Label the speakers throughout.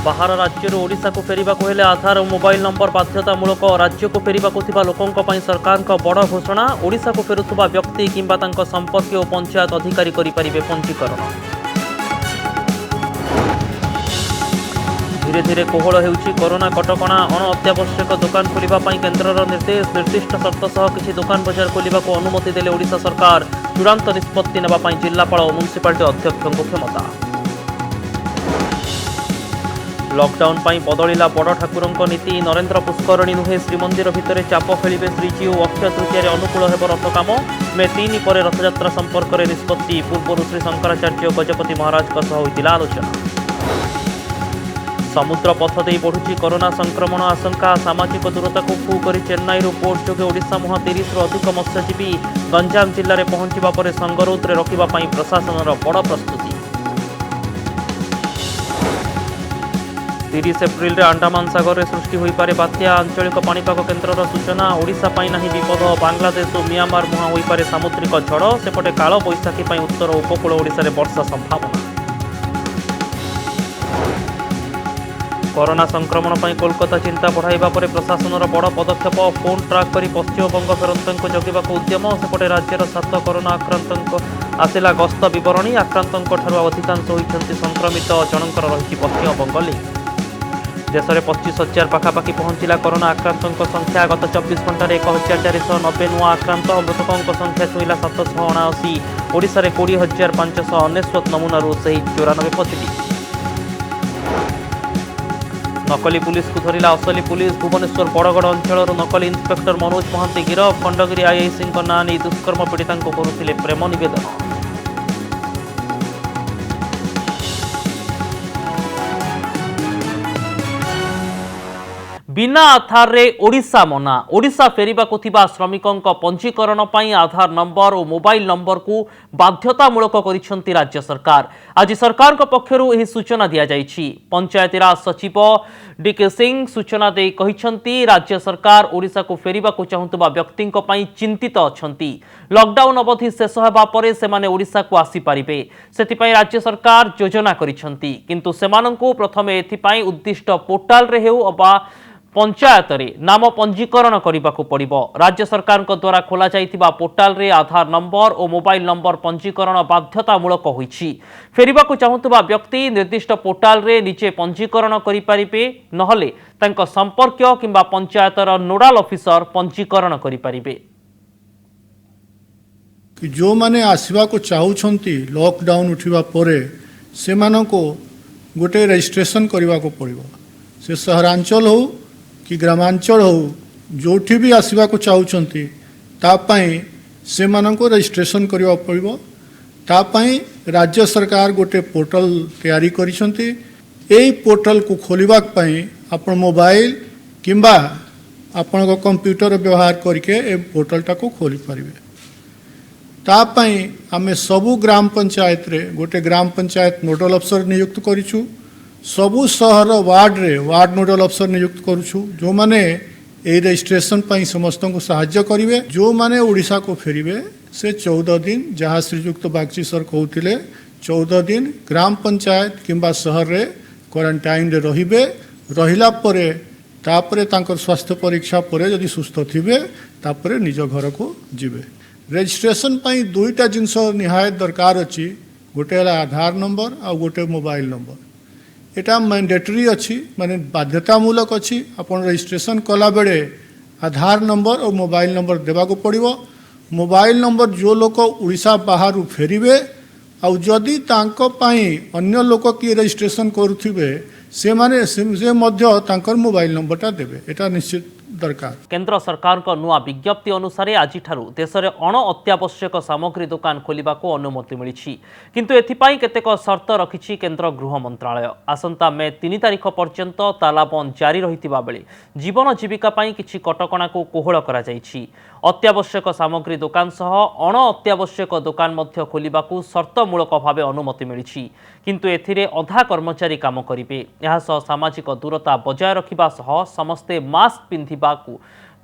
Speaker 1: बाहर राज्य ओडिशा को फेरिबा को हेले आधार और मोबाइल नंबर बाध्यतामूलक राज्य को फेरिबा को थिबा लोकंक पई सरकार का बड़ घोषणा। ओडिशा को फेरुथुबा व्यक्ति किंबा तांको संपर्क और पंचायत अधिकारी करि परिबे पंजीकरण। धीरे धीरे कोहल हेउछि कोरोना कटकणा। अण अत्यावश्यक दुकान खोलिबा पई केन्द्रर निर्देश। निर्दिष्ट शर्त सह किछि दुकान बजार खोलिबा को अनुमति देले ओडिशा सरकार। चूड़ांत निष्पत्ति नेबा पई जिल्लापाल और म्युनिसिपालिटी अध्यक्षको क्षमता। लॉकडाउन पर बदलिला बड़ ठाकुरंक नीति। नरेंद्र पुष्करणी नुहे श्रीमंदिर भितर चाप खेलिबे श्रीजीउ। अक्षय तृतीय अनुकूल हेब रथ काम। मे 3 पर रथयात्रा संपर्क में निष्पत्ति। पूर्व श्री शंकराचार्य गजपति महाराज होइतिला आलोचना। समुद्र पथ दे बढ़ुची कोरोना संक्रमण आशंका। सामाजिक दूरता को फू कर चेन्नई बोट जोगे ओडिशा मुहां 30 अधिक मत्स्यजीवी गंजाम जिले में पहुंचा पर संगरोध रखा प्रशासन बड़ प्रस्तुति। 30 एप्रिल रे अंडमान सागर में सृष्टि हो पारे बात्या। आंचलिक पाणीपाग केन्द्रर सूचना। ओडिशा पई नाही विपद। बांग्लादेश और म्यांमार मुहां हो पारे सामुद्रिक झड़। सेपटे काल बैशाखी पई उत्तर उपकूल ओडिशा रे वर्षा संभावना। कोरोना संक्रमण पर कोलकाता चिंता बढ़ाइबा परे प्रशासनर बड़ पदक्षेप। फोन ट्राक कर पश्चिमबंग फेरंतों जगिबा उद्यम। सेपटे राज्यर 7 कोरोना आक्रांतों आसिला गस्त बरणी। आक्रांतों अधिकांश होइछन्ति संक्रमित। जनकर रही पश्चिमबंग लिंक। देश में 25,000 पाखापाखि पहुंचला कोरोना आक्रांतों संख्या। गत 24 घंटे 1,490 नुआ आक्रांत। मृतकों संख्या छुईला 779। ओडिशा रे 20,599 नमूनारू से 94 पॉजिटिव। नकली पुलिस को धरिला असली पुलिस। भुवनेश्वर बड़गड़ अंचल नकली इन्स्पेक्टर मनोज महांती गिरफ। खंडगिरी आईआईसी ना नहीं दुष्कर्म पीड़िता करुले प्रेम नवेदन। बिना आधार रे ओडिशा मना। ओडिशा फेरिबा को थिबा श्रमिकों पंजीकरण पई आधार नंबर और मोबाइल नंबर को बाध्यतामूलक करिसेंती राज्य सरकार। आज सरकार को पक्षरु एही सूचना दिया जायछि। पंचायती राज सचिव डीके सिंह सूचना दे कहिसेंती राज्य सरकार ओडिशा को फेरिबा को चाहुतबा व्यक्तिंक पई चिंतित अछंती। लॉकडाउन अवधि शेष हेबा परे सेमाने ओडिशा को आसी पारिबे। सेति पई राज्य सरकार योजना करिसेंती। किंतु सेमानंकु प्रथमे एथि पई उद्दिष्ट पोर्टाल रे हेउ अबा पंचायत रे नाम पंजीकरण करने को पड़िबो। राज्य सरकार द्वारा खोला जाइतिबा पोर्टाल रे आधार नंबर और मोबाइल नंबर पंजीकरण बाध्यतामूलक होईछि। फेरिबा को चाहुतबा व्यक्ति निर्दिष्ट पोर्टाल रे निजे पंजीकरण करि परिबे। नहले तांको संपर्क किंबा पंचायतर नोडाल ऑफिसर पंजीकरण करि परिबे।
Speaker 2: जो माने आसीबा को चाहुछंती लॉकडाउन उठिबा परे सेमानको गोटे रजिस्ट्रेशन करबा को पड़िबो। से सहरांचल हो कि ग्रामांचल हो जोठी भी आसवा को चाहूँगी तापाई से मानको रजिस्ट्रेशन करवा पड़ो। तापाई राज्य सरकार गोटे पोर्टल तैयारी करिसंती। एई पोर्टल को खोलिबा पई आपण मोबाइल किंबा आपण कंप्यूटर व्यवहार करके ए पोर्टलटा को खोली पारिबे। तापाई आमे सबु ग्राम पंचायत रे गोटे ग्राम पंचायत नोडल अफसर नियुक्त करिछु। सबु सहर वार्ड रे वार्ड नोडल अफसर नियुक्त करुछु जो माने ए रजिस्ट्रेशन पई समस्त को सहायता करिवे। जो माने ओडिशा को फेरिवे से 14 दिन जहाँ श्रीजुक्त बागची सर कहते 14 दिन ग्राम पंचायत किंबा सहर रे क्वारंटाइन रे रहिबे। रहिला परे तापरे तांकर स्वास्थ्य परीक्षा परे यदि सुस्थ थिबे तापरे निज घर को जिबे। रजिस्ट्रेशन पई दुईटा जिनस निहायत दरकार अछि। गोटे आधार नंबर आ गोटे मोबाइल नंबर। एटा मैंडेटरी अच्छी माने बाध्यतामूलक अच्छी। अपन रजिस्ट्रेशन कला बेले आधार नंबर और मोबाइल नंबर देवा को पड़िबो। मोबाइल नंबर जो लोक उड़ीसा बाहर फेरिबे आउ जदि तांको पई अन्य लोक किए रजिस्ट्रेशन करुथिबे से माने से मध्य तांकर मोबाइल नंबरटा देबे। एटा निश्चित दरकार।
Speaker 1: केंद्र सरकार को नुआ विज्ञप्ति अनुसार आज देश में अण अत्यावश्यक सामग्री दुकान खोलिबा को अनुमति मिली। किंतु एथिपाई केतेक शर्त रखिछि केंद्र गृह मंत्रालय। आसंता मे 3 तारिख पर्यंत तालाबंद जारी रहितिबा बेले जीवन जीविका पई किछि कटकणा को कोहल करा जाइछि। अत्यावश्यक सामग्री दुकान सह अण अत्यावश्यक दुकान मध्य खोलिबा को शर्तमूलक भावे अनुमति मिली। किंतु एथिरे अधा कर्मचारी काम करिवे। यह सामाजिक दूरता बजाय रखिबा सह समस्ते मास्क पिंधिबा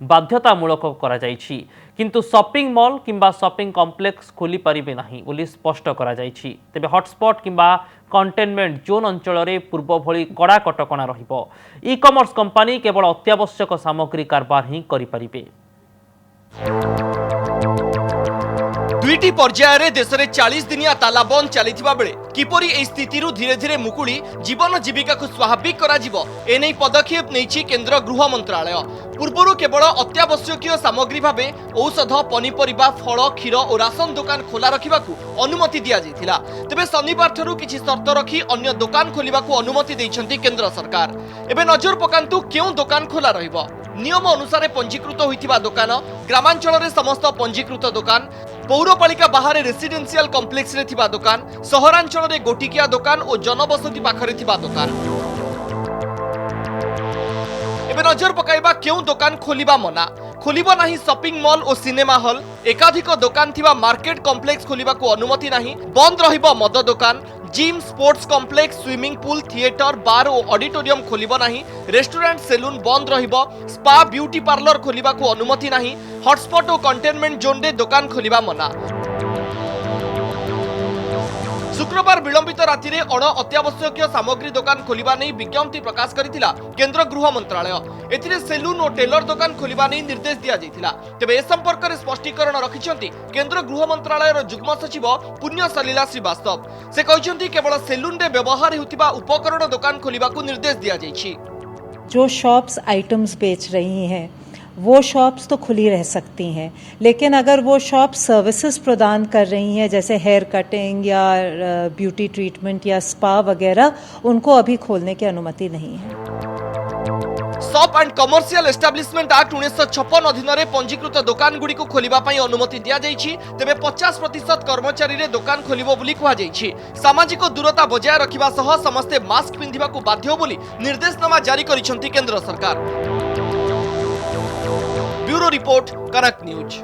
Speaker 1: बाध्यतामूलक करा जायछि किंतु शॉपिंग मॉल किंबा शॉपिंग कॉम्प्लेक्स खोली पारिबे नाही बोली स्पष्ट करा जायछि। तेबे हॉटस्पॉट किंबा कंटेनमेंट जोन अंचल रे पूर्व भली कड़ा कटकणा रहिबो। ई कॉमर्स कंपनी केवल अत्यावश्यक सामग्री कारबार ही करि पारिबे।
Speaker 3: दुईटी पर्यायर रे देश में 40 दिनिया तालाबंद चलीथिबा बेले किपरि एई स्थिति धीरे धीरे मुकुड़ी जीवन जीविका को स्वाभाविक करा जिवो एनै पदक्षेप नेछि केंद्र गृह मंत्रालय। पूर्वरु केवल अत्यावश्यकीय सामग्री भाबे औषध पनीपरिबा फल क्षीर और राशन दुकान खोला रखिबाकू अनुमति दिया जायथिला। तेबे शनिवार ठरू किछि शर्त रखी अन्य दुकान खोलिबाकू अनुमति दैछन्ती केंद्र सरकार। एबे नजर पकांतु केउ दुकान खोला रहिबो। नियम अनुसार पंजीकृत होइथिबा दुकान, ग्रामांचल रे समस्त पंजीकृत दुकान, पौरपालिका बाहर रेसिडेंशियल कॉम्प्लेक्स रे थिबा दुकान, सहरांचल रे गोटिकिया दुकान और जनबसति पाखरे थिबा दुकान। एबे नजर पकाइबा केउ दुकान खोलिबा मना। खोलिबो नाही शॉपिंग मॉल और सिनेमा हॉल। एकाधिक दुकान थिबा मार्केट कॉम्प्लेक्स खोलिबाकू अनुमति नाही। बंद रहिबो मद दुकान, gym, sports complex, swimming pool, theatre, bar और ऑडिटोरियम खोलिबो नाही। रेस्टोरेंट, सेलून बंद रहिबो। स्पा, ब्यूटी पार्लर खोलिबाकू अनुमति नाही। हॉटस्पॉट और कंटेनमेंट जोन रे दुकान खोलिबा मना। शुक्रवार विलंबित राति रे अण अत्यावश्यकीय सामग्री दुकान खोलिबा नै विज्ञप्ति प्रकाश करिथिला केंद्र गृह मंत्रालय। एथिरे सेलून और टेलर दुकान खोलिबा नै निर्देश दिया जायथिला। तेबे ए संपर्क रे स्पष्टीकरण रखिछन्ती केंद्र गृह मंत्रालय रो जुग्म सचिव पुण्य सलीला श्रीवास्तव। से कहिछन्ती केवल सेलून रे व्यवहार हेउथिबा उपकरण दुकान खोलिबाकू निर्देश दिया जायछि।
Speaker 4: जो शॉप्स आइटम्स बेच रही हैं वो शॉप्स तो खुली रह सकती हैं, लेकिन अगर वो शॉप्स सर्विसेज प्रदान कर रही हैं जैसे हेयर कटिंग या ब्यूटी ट्रीटमेंट या स्पा वगैरह, उनको अभी खोलने की अनुमति नहीं है।
Speaker 3: Shop and commercial establishment act 1956 अधीन रे पंजीकृत दुकान गुडी को खोलिबा पई अनुमति दिया जायछि। तेबे 50% कर्मचारी रे दुकान खोलिबो बोली कुहा जायछि। सामाजिक दूरता बजाय रखिबा सह समस्ते मास्क पिंधिबा को बाध्य बोली निर्देशनामा जारी करिसंती केंद्र सरकार। ब्यूरो रिपोर्ट, कनक न्यूज।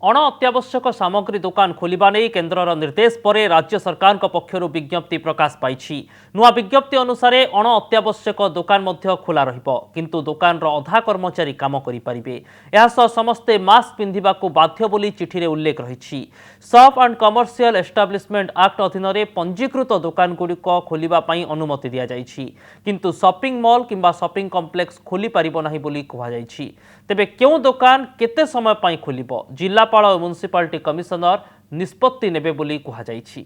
Speaker 1: अण अत्यावश्यक सामग्री दुकान खोलिबा नै केन्द्रर निर्देश परे राज्य सरकार पक्षरु विज्ञप्ति प्रकाश पाइछि। नुआ विज्ञप्ति अनुसार अण अत्यावश्यक दुकान मध्य खोला रहिबो, किंतु दुकान रो अधा कर्मचारी काम करि परिबे। एहा सह समस्ते मास्क पिंधिबाकू बाध्य बोली चिठी रे उल्लेख रहिछि। Shop and commercial establishment act अधीन रे पंजीकृत दुकान गुड़िक खोलिबा पई अनुमति दिया जायछि, किंतु शॉपिंग मॉल किंबा शॉपिंग कॉम्प्लेक्स खोली पारिबो नाही बोली कुहा जायछि। तेबे केउ दुकान केते समय पई खोलिबो जिल्लापाल और म्युनिसिपालिटी कमिशनर निष्पत्ति नेबे बोली कुहा जायछि।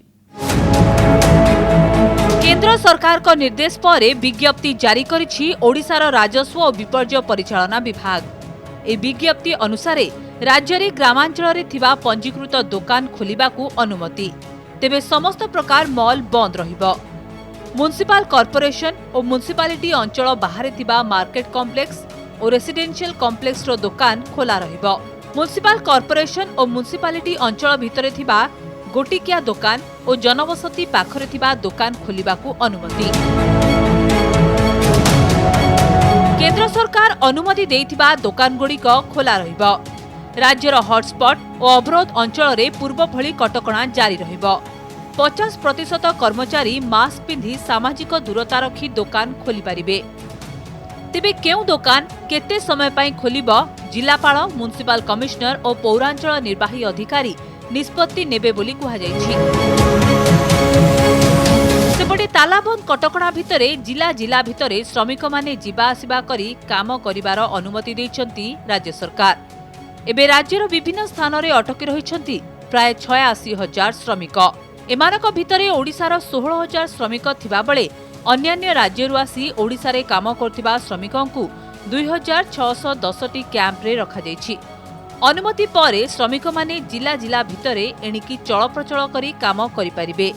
Speaker 5: केंद्र सरकार को निर्देश पर विज्ञप्ति जारी करिछि ओडिशार राजस्व और विपर्यय परिचालना विभाग। ए विज्ञप्ति अनुसार राज्य रे ग्रामांचल रे थिबा पंजीकृत दुकान खोलिबाकू अनुमति। तेबे समस्त प्रकार मॉल बंद रहिबो। म्युनिसिपल कॉर्पोरेशन और म्युनिसिपालिटी अंचल बाहर थिबा मार्केट कॉम्प्लेक्स और रेसिडेंशियल कॉम्प्लेक्स रो दुकान खोला रहिबो। म्युनिसिपल कॉर्पोरेशन और म्युनिसिपालिटी अंचल भितरे थिबा गोटिकिया दुकान और जनबसति पाखरे थिबा दुकान खोलिबाकू अनुमति। केंद्र सरकार अनुमति देइथिबा दुकान गुड़िक खोला रहिबो। राज्यर हॉटस्पॉट और अवरोध अंचल रे पूर्व भली कटकणा जारी रहिबो। 50% कर्मचारी मास्क पिंधि सामाजिक दूरता रखी दुकान खोली पारिबे। तेबे केउ दुकान केते समय पई खोलिबो जिलापाल, म्युनिसिपल कमिश्नर और पौरांचल निर्वाही अधिकारी निष्पत्ति नेबे बोली कुहा जायछि। सेपटे तालाबंद कटकणा भितरे जिला भितरे श्रमिक माने जीवा आसिबा करी काम करिवार अनुमति दैछन्ती राज्य सरकार। एबे राज्यर विभिन्न स्थान रे अटकी रहिछन्ती प्राय 86,000 श्रमिक। एमानक भितरे ओडिशार 16,000 श्रमिक थिबा बेले अन्यान्य राज्यरु आसी ओडिशा रे काम करथिबा श्रमिकंकु 2,610 टी कैंप रे रखा जायछि। अनुमति परे श्रमिक माने जिला भितरे एणिकी चलप्रचल करी काम करि परिबे।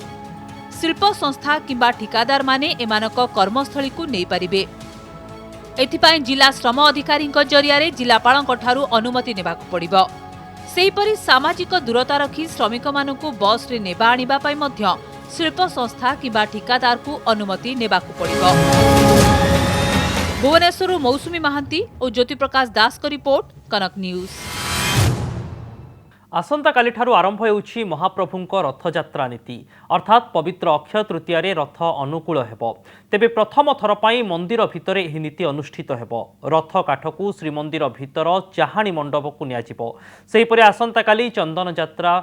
Speaker 5: शिल्प संस्था किंबा ठिकादार माने एमानक कर्मस्थली को नै परिबे। एथिपाई जिला श्रम अधिकारी जरिया रे जिलापालक ठारू अनुमति नेबाकू पड़िबो। सेहीपरि सामाजिक दूरता रखी श्रमिक मानकू बस रे नेबा आनिबा पई मध्य शिल्प संस्था किंबा ठिकादार को अनुमति नेबाकू पड़िबो। भुवनेश्वर मौसुमी महांती और ज्योति प्रकाश दास को रिपोर्ट, कनक न्यूज।
Speaker 1: आसंताकालिठारु आरंभ होउछि महाप्रभुंक रथयात्रा नीति अर्थात पवित्र अक्षय तृतीय रथ अनुकूल हेब। तेबे प्रथम थर पई मंदिर भितरे एही नीति अनुष्ठित हेब। रथ काठकू श्रीमंदिर भितर चाहाणी मंडपकू नियाजिब। सेहिपरि आसंताकाली चंदन यात्रा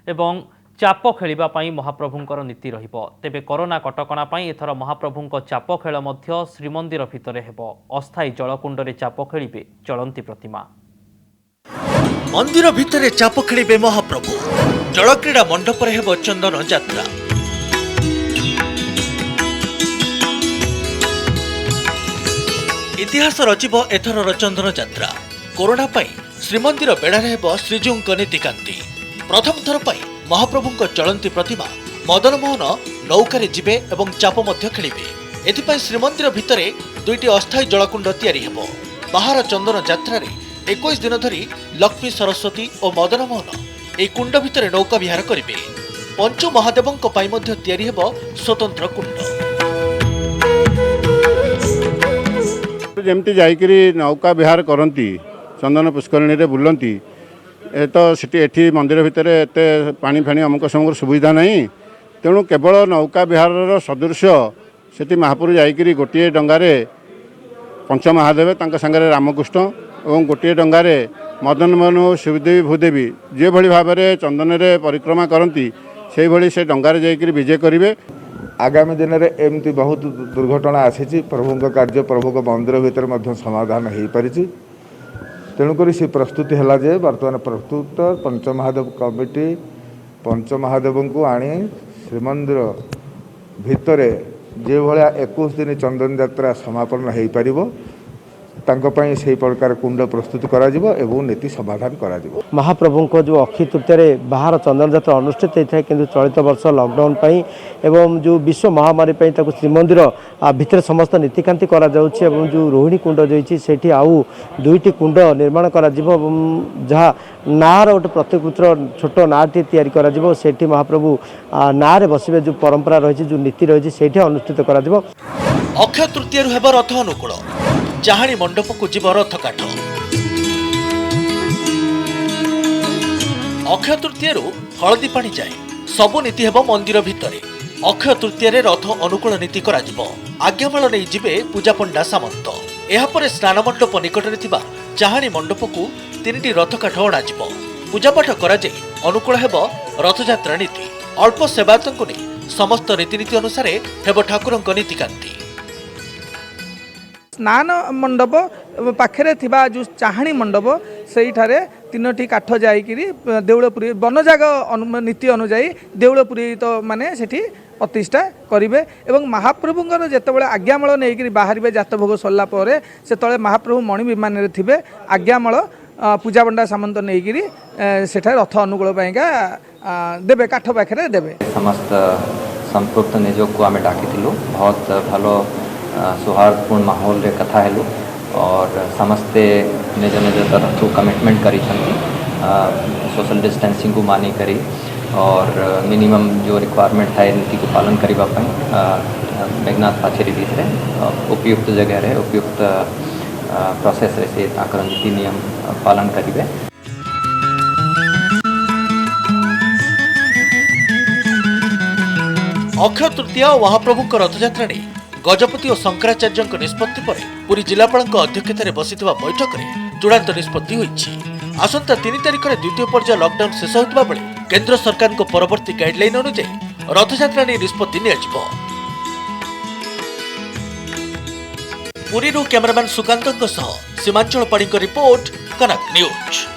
Speaker 1: एवं चाप खेलिबा पई महाप्रभुंकर नीति रहिब। तेबे कोरोना कटकणा पई एथर महाप्रभुंक चाप खेल मध्य श्रीमंदिर भितरे हेब। अस्थायी जलकुंडरे चाप खेलिबे चलंती प्रतिमा।
Speaker 6: मंदिर भितर चाप खेलिबे महाप्रभु। जलक्रीड़ा मंडप हेब चंदन यात्रा। इतिहास रचिब एथर चंदन यात्रा। कोरोना पई श्रीमंदिर बेड़ारे हेब श्रीजीउंक नीतिकांति। प्रथम थर पई महाप्रभुंक चलंती प्रतिमा मदन मोहन नौकारे जिबे एवं चाप मध्य खेलिबे। एथिपाई श्रीमंदिर भितरे दुईटी अस्थायी जलकुंड तैयारी हेब। बाहर चंदन यात्रा 21 दिन धरी लक्ष्मी सरस्वती और मदन मोहन ए कुंड भितर नौका विहार करिवे। पंच महादेवंक पाई मध्य तैयारी हेब स्वतंत्र कुंड।
Speaker 7: जमती जाइकरी नौका विहार करती चंदन पुष्करणी रे बुलती तो एठी मंदिर भितर एते पानी फाणी अमुक समूह सुविधा नहीं। तेणु केवल नौका विहार सदृश से महापुर जाइकरी गोटे डंगारे पंच महादेव तांका संगे रामकृष्ण और गोटे डंगारे मदन मोहन श्रीदेवी भूदेवी जो भली भाव में चंदन रे परिक्रमा करती से भली से डंगारे जाइकरी विजय करेंगे।
Speaker 8: आगामी दिन में एमती बहुत दुर्घटना आसी प्रभु कार्य प्रभु मंदिर भितर समाधान हो पारी। तेणुक से प्रस्तुति है जे बर्तमान प्रस्तुत पंचमहादेव कमिटी पंचमहादेव को आनी श्रीमंदिर भितर जो भाया 21 दिन चंदन यात्रा समापन हो पार से प्रकार कुंड प्रस्तुत करा एवं नीति समाधान करा।
Speaker 9: महाप्रभु को जो अक्षय तृतीय बाहर चंदन यात्रा अनुष्ठित होता है किंतु चलित वर्ष लॉकडाउन एवं जो विश्व महामारी श्रीमंदिर भितर समस्त नीतिकांति करा जाउछि एवं जो रोहिणी कुंड जो सेठी आउ दुईटी कुंड निर्माण करा जिवो जहाँ नार गोटे प्रतिकृतिर छोट नाटी तैयारी करा जिवो सेठी महाप्रभु नारे बसिबे जो परंपरा रही जो नीति रही सेठी अनुष्ठित करा जिवो।
Speaker 6: अक्षय तृतीय हेब रथ अनुकूल चाहाणी मंडप को जीव रथ काठ। अक्षय तृतीय हलदी पानी जाए सबु नीति हेब मंदिर भितर। अक्षय तृतीय रथ अनुकूल नीति करा जिवो। आज्ञामाल नहीं जिबे पूजा पंडा सामंत। एहापरे स्नान मंडप निकटरे थिबा चाहाणी मंडप को 3टी रथ काठ अणाजिवो। पूजापाठ करा जाई अनुकूल हेब रथयात्रा नीति। अल्प सेवायतंकु नहीं समस्त रीतिनीति अनुसार हेब ठाकुरंक नीतिकांति।
Speaker 10: स्नान मंडप पाखे थिबा जो चाहाणी मंडप से 3टी काठ जाइकिरी देउलपुरी वनजाग नीति अनुजाई देउलपुरी तो माने सेठी प्रतिष्ठा करिवे एवं महाप्रभुंकर जेतेबेले आज्ञामाल नेइकिरी बाहरिबे जात भोग सरला परे सेतले महाप्रभु मणि विमान रे थिबे आज्ञामाल पूजा पंडा सामंत नेइकिरी सेठा रथ अनुकूल पाइका देबे काठ पाखे देबे।
Speaker 11: समस्त संपृक्त निजोग को आमे डाकिथिलु। बहुत भलो सौहार्दपूर्ण माहौल रे कथा हेलु और समस्ते निज निज तरफ कमिटमेंट करी सोशल डिस्टेंसिंग को मानी करी और मिनिमम जो रिक्वायरमेंट है नीति को पालन करिबा पई मेघनाथ पाचेरी भितर उपयुक्त जगह रे उपयुक्त प्रोसेस रे से ताकर नीति नियम पालन करिवे।
Speaker 6: अक्षय तृतीय और महाप्रभु रथयात्रा ने गजपति और शंकराचार्य निष्पत्ति पर पुरी जिलापाल अध्यक्षतार बसिथिबा बैठक में चूड़ांत निष्पत्ति होइछि। आसंता 3 तारिख में द्वितीय पर्याय लॉकडाउन शेष होता बेले केंद्र सरकार को परवर्ती गाइडलाइन अनुसार रथयात्रा ने निष्पत्ति नियाजिबो। पुरी कैमरामैन सुकांत सीमांचल पाणी रिपोर्ट कनक न्यूज।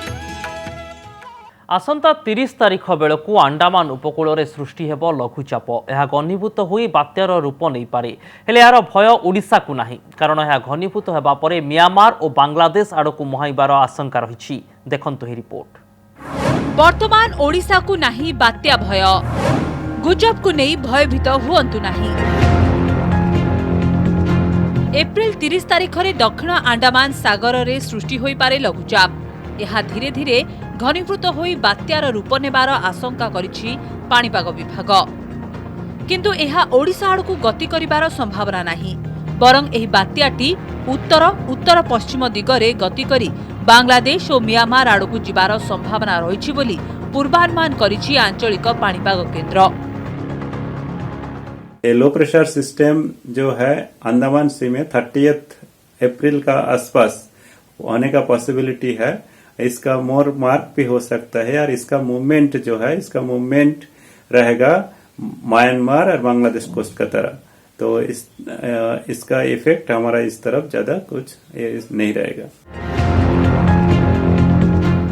Speaker 1: आसंता 30 तारिख बेलू अंडमान उपकूल रे सृष्टि हेब लघुचाप। यह घनीभूत होई बात्यार रूप नहीं पारे हेले यार भय ओडिशा को नहीं कारण यह घनीभूत हेबा परे म्यांमार और बांग्लादेश आड़कू मुहाइबार आशंका रही। देखंतु ही रिपोर्ट।
Speaker 5: वर्तमान ओडिशा को नहीं बात्या भय। गुजब को नहीं भयभीत हुअंतु नहीं। एप्रिल 30 तारिख रे दक्षिण अंडमान सागर रे सृष्टि होई पारे लघुचाप। यह धीरे धीरे घनीभूत होई बात्यार रूप नेबार आशंका करिछि पाणीपाग विभाग। किंतु यह ओडिशा आड़कू गति करिबार संभावना नहीं बरं एही बात्याटी उत्तर उत्तर पश्चिम दिगरे गति करी बांग्लादेश और म्यांमार आड़कू जिबार संभावना रहिछि बोली ପୂର୍ବାନୁମାନ କରିଛି ଆଞ୍ଚଳିକ ପାଣିପାଗ କେନ୍ଦ୍ର।
Speaker 12: लो प्रेशर सिस्टम जो है अंडमान सी में 30 अप्रैल का आसपास होने का पॉसिबिलिटी है। इसका मोर मार्क भी हो सकता है और इसका मूवमेंट जो है इसका मूवमेंट रहेगा म्यांमार और बांग्लादेश कोस्ट का तरह। तो इसका इफेक्ट हमारा इस तरफ ज्यादा कुछ नहीं रहेगा।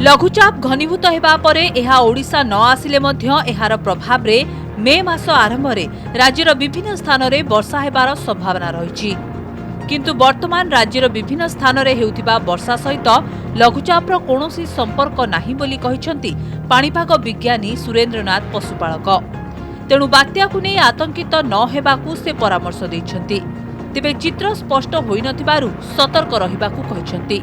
Speaker 5: लघुचाप घनीभूत हेबा परे एहा ओडिशा न आसिले मध्य एहार प्रभाव रे मे मास आरंभ रे राज्यर विभिन्न स्थान रे वर्षा हेबार संभावना रहिछि। किंतु वर्तमान राज्यर विभिन्न स्थान रे हेउथिबा वर्षा सहित लघुचापर कोनोसी संपर्क नाही बोली कहिसंती पाणीपाग विज्ञानी सुरेंद्रनाथ पशुपालक। तेणु बात्या को नहीं आतंकित न हेबाकू से परामर्श दैछंती। तेबे चित्र स्पष्ट होई नथिबारु सतर्क रहिबाकू कहिसंती।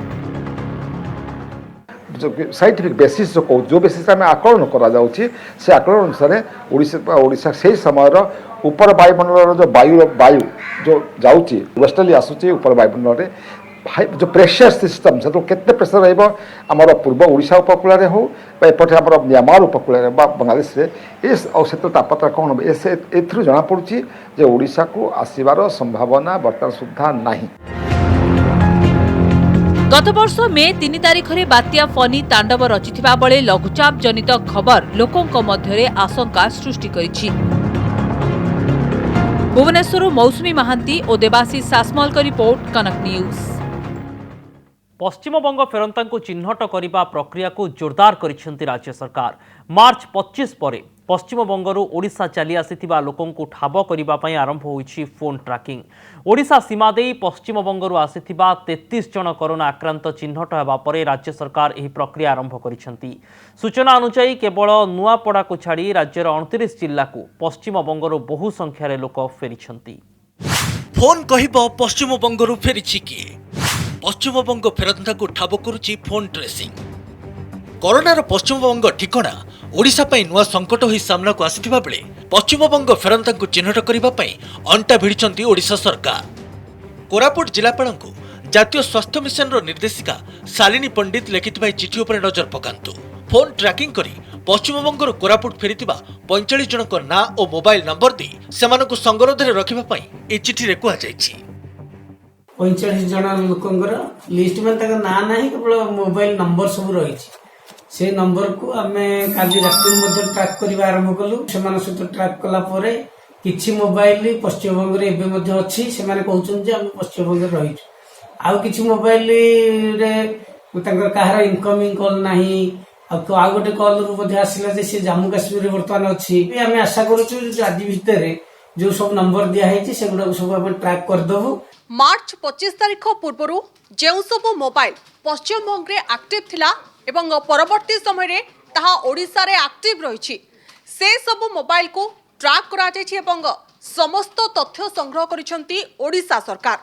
Speaker 8: साइंटिफिक बेसिस जो बेसिस में आकलन करा जाउछि से आकलन अनुसार ओडिशा से समय ऊपर वायुमंडल जो वायु जो जाउछि वेस्टर्ली आसुछि ऊपर वायुमंडल रे जो प्रेशर सिस्टम से तो केते प्रेशर रहइबो हमर पूर्व ओडिशा उपकूल रे हो एपटे हमर म्यांमार उपकूल रे बांग्लादेश रे इस औसत तापमात्रा कोन हो एसे एथरु जणा पड़ुछि जे ओडिशा को आसीबार संभावना वर्तमान सुद्धा नाही।
Speaker 5: गत वर्ष मे 3 तारिख रे बात्या फनी तांडव रचिथिबा बेले लघुचाप जनित खबर लोकंक मध्यरे आशंका सृष्टि करिछि। भुवनेश्वर मौसुमी महांती और देवाशीष सासमल का रिपोर्ट कनक न्यूज।
Speaker 1: पश्चिमबंग फेरंतांकु चिन्हट करने प्रक्रिया को जोरदार करिसेंती राज्य सरकार। मार्च 25 पर पश्चिमबंगरू ओडिशा चली आसीथिबा लोकंकु ठाब करिबा पई आरंभ होईछि फोन ट्रैकिंग। ओडिशा सीमा देई पश्चिमबंगरू आसीथिबा 33 जन कोरोना आक्रांत चिन्हट हेबा परे राज्य सरकार एही प्रक्रिया आरंभ करिसेंती। सूचना अनुसार केवल नुआपड़ा को छाड़ी राज्यर 29 जिल्ला को पश्चिमबंगरू बहु संख्यार लोक फेरिछंती।
Speaker 6: फोन कहिबो पश्चिमबंगरू फेरिछि किए? पश्चिमबंग फेरंता को ठाब करुछि फोन ट्रेसिंग। कोरोनार पश्चिमबंग ठिकणा ओडिशा पई नुआ संकट होई सामना को आसिथिबा बेले पश्चिमबंग फेरंता को चिन्हट करिबा पई अंटा भिड़िछंती ओडिशा सरकार। कोरापुट जिलापालंकु जातीय स्वास्थ्य मिशन रो निर्देशिका शालिनी पंडित लिखिथिबा चिठी उपरे नजर पकांतु। फोन ट्रैकिंग करी पश्चिमबंगर कोरापुट फेरिथिबा 45 जनक ना और मोबाइल नंबर दे सेमानकु संगरोध रे रखिबा पई ए चिठी रे कुआ जायछि।
Speaker 13: 45 जन लोकंगर लिस्ट में तक ना नहीं केवल मोबाइल नंबर सब रही से नंबर को आमे काली राति मध्ये ट्रैक करबा आरंभ कलु। सेमान सहित ट्रैक कला परे किछि मोबाइल पश्चिमबंग रे एबे मध्ये अछि। सेमाने कहउछन जे हम पश्चिमबंग रे रही आउ किछि मोबाइल रे तंकर काहर इनकमिंग कॉल नाही आउ गोटे कॉल रु मध्ये आसिला जे से जम्मू काश्मीर रे वर्तमान अछि। आमे आशा करूछु जे आज भितरे जो सब नंबर दिया है सेगुड़ा सब आम ट्रैक करदेबू।
Speaker 14: मार्च 25 तारिख पूर्व जो सब मोबाइल पश्चिमबंग में एक्टिव थिला एवं परवर्ती समय रे ताहा ओडिशा रे एक्टिव रही से सब मोबाइल को ट्रैक करा जायछि एवं समस्त तथ्य संग्रह करिसेंती ओडिशा सरकार।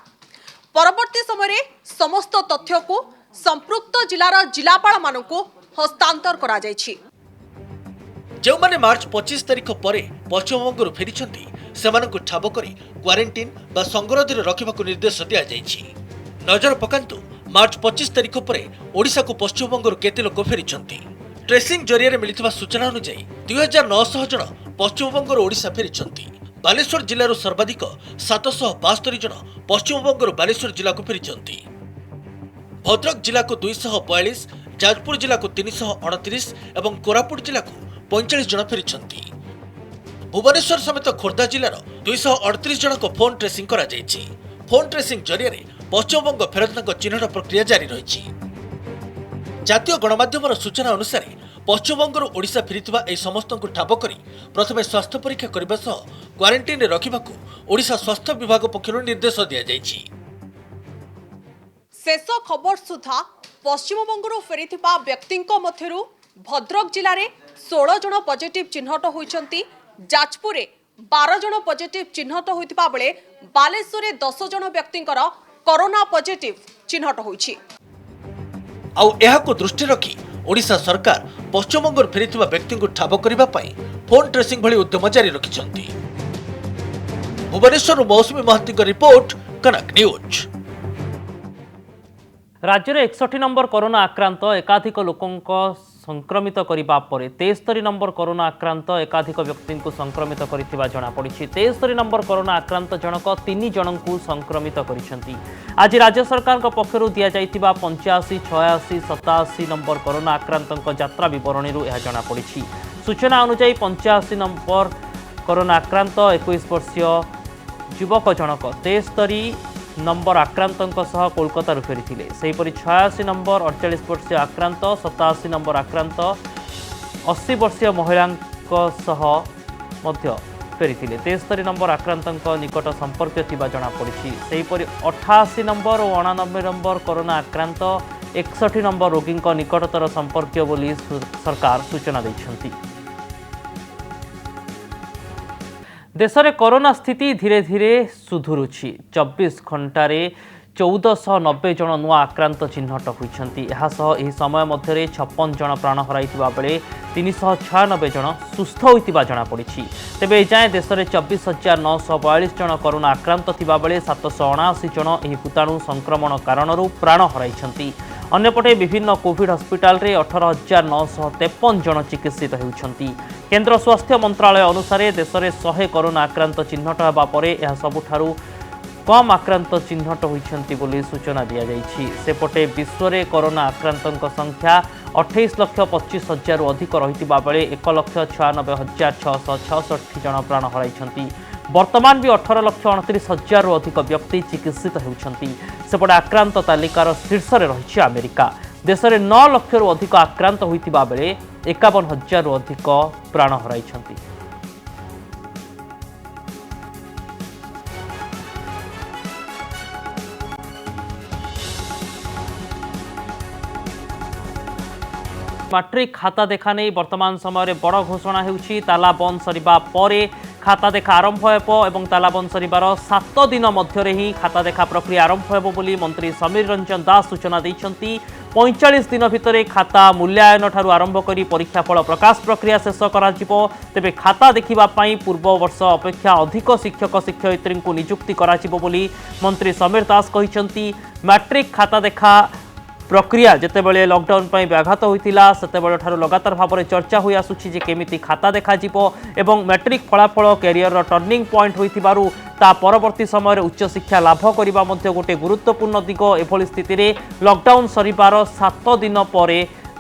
Speaker 14: परवर्ती समय रे समस्त तथ्य को संपृक्त जिलार जिलापाल मानकु हस्तांतर करा जायछि।
Speaker 6: जो माने मार्च 25 तारिख पर पश्चिमबंग फेरी सेमानकु ठाब करी क्वारंटाइन बा संगरोध रे रखिबाकु निर्देश दिया जायछि। नजर पकांतु मार्च 25 तारिख पर ओडिशा को पश्चिमबंग केते लोक फेरिछंती। ट्रेसिंग जरिया रे मिलिथिबा सूचना अनुसार 2900 जन पश्चिमबंग ओडिशा फेरिछंती। बालेश्वर जिल्लार सर्वाधिक 772 जन पश्चिमबंग बालेश्वर जिला को फेरिछंती। भद्रक जिला को 242, जाजपुर जिला को 329 एवं कोरापुट जिला को 45 जन फेरिछंती। भुवनेश्वर समेत खोर्धा जिलार 238 जन को फोन ट्रेसिंग करा जायछि। फोन ट्रेसिंग जरिया रे पश्चिमबंग फेरंता चिन्हट प्रक्रिया जारी रही। जातीय गणमाध्यम सूचना अनुसार पश्चिमबंग ओडिशा फेरिथिबा एई समस्त को ठाब करी प्रथमे स्वास्थ्य परीक्षा करबा सह क्वारंटाइन रे रखिबाकू ओडिशा स्वास्थ्य विभाग पक्षरु निर्देश दिया जायछि।
Speaker 14: शेष खबर सुधा पश्चिमबंग फेरिथिबा व्यक्तिंक मध्यरु भद्रक जिले में 16 जन पॉजिटिव चिन्हट होइछंती। जाजपुर 12 जन पॉजिटिव चिन्हट होइतिबा बेले बालेश्वर 10 जन व्यक्तिंकर कोरोना पॉजिटिव चिन्हट होइछि।
Speaker 6: आउ एहाको दृष्टि रखी ओडिशा सरकार पश्चिमबंग फेरिथिबा व्यक्ति को ठाब करिबा पई फोन ट्रेसिंग भली उद्यम जारी रखिछंती। भुवनेश्वर मौसुमी महांती का रिपोर्ट कनक न्यूज।
Speaker 1: राज्य में 61 नंबर कोरोना आक्रांत एकाधिक लोकों संक्रमित करने पर 73 नंबर कोरोना आक्रांत एकाधिक व्यक्ति को संक्रमित कर जमापड़ी। 73 नंबर कोरोना आक्रांत जनक 3 जन को संक्रमित कर। आज राज्य सरकार पक्षर दि जाइथिबा 85, 86, 87 नंबर कोरोना आक्रांत यात्रा बरणी यह जमापड़ी। सूचना अनुसार 85 नंबर कोरोना आक्रांत 21 वर्षीय युवक जनक 73 नंबर आक्रांत कोलकाता फेरी। सेहीपरि 86 नंबर 48 वर्षीय आक्रांत, 87 नंबर आक्रांत 80 वर्षीय महिला फेरी। 73 नंबर आक्रांत निकट संपर्क थिबा जमापड़ी। सेहीपरि 88 नंबर और 89 नंबर कोरोना आक्रांत 61 नंबर रोगी निकटतर संपर्क बोली सरकार सूचना दैछंती। देश में कोरोना स्थिति धीरे धीरे सुधुरुछि। 24 घंटे 1490 जन नुआ आक्रांत चिन्हट होइछंती। यह समय मध्य 56 जन प्राण हराई बेले 396 जन सुस्थ होइतिबा जमापड़ी। तेबे एजाएं देश में 24,942 जन कोरोना आक्रांत थिबा बेले 779 जन एही भूताणु संक्रमण कारणरू प्राण हराइछंती। अन्यपटे विभिन्न कोविड हस्पिटाल रे 18,953 जन चिकित्सित होउछंती। केंद्र स्वास्थ्य मंत्रालय अनुसार देश में 100 कोरोना आक्रांत चिन्हट होगा पर यह सबुठारु कम आक्रांत चिन्हट होइछंती बोली सूचना दिया जाइछि। सेपटे विश्व में कोरोना आक्रांत संख्या 28,25,000 अधिक रहितिबा बेले 1,96,666 जन प्राण हराइछंती। वर्तमान भी 18,29,000 अधिक व्यक्ति चिकित्सित होउछंती। सेपटे आक्रांत तालिकार शीर्ष में रही अमेरिका। देश में 9 लाख अधिक आक्रांत होइतिबा बेले 51,000 अधिक प्राण हराइछंती। मैट्रिक खाता देखा नहीं वर्तमान समय बड़ घोषणा होउछि। ताला बंद सरिबा परे खाता देखा आरंभ हेबो एवं ताला बंद सरिबार 7 दिन मध्य ही खाता देखा प्रक्रिया आरंभ हेबो बोली मंत्री समीर रंजन दास सूचना दैछंती। 45 दिन भितर खाता मूल्यायन ठारू आरंभ करी परीक्षाफल प्रकाश प्रक्रिया शेष करा जिवो। तेबे खाता देखिबा पई पूर्व वर्ष अपेक्षा अधिक शिक्षक शिक्षयित्री को नियुक्ति करा जिवो बोली मंत्री समीर दास कहिसंती। मैट्रिक खाता देखा प्रक्रिया जितेबाला लॉकडाउन पर व्याघात होता सेतेबाला ठारू लगातार भाव में चर्चा हो आसुछि जे केमिति खाता देखा जिवो एवं मैट्रिक फलाफल कैरियर टर्निंग पॉइंट होइथिबारु ता परवर्ती समय उच्च शिक्षा लाभ करबा मध्ये गोटे गुरुत्वपूर्ण दिग। एभली स्थिति में लॉकडाउन सरिबार 7 दिन पर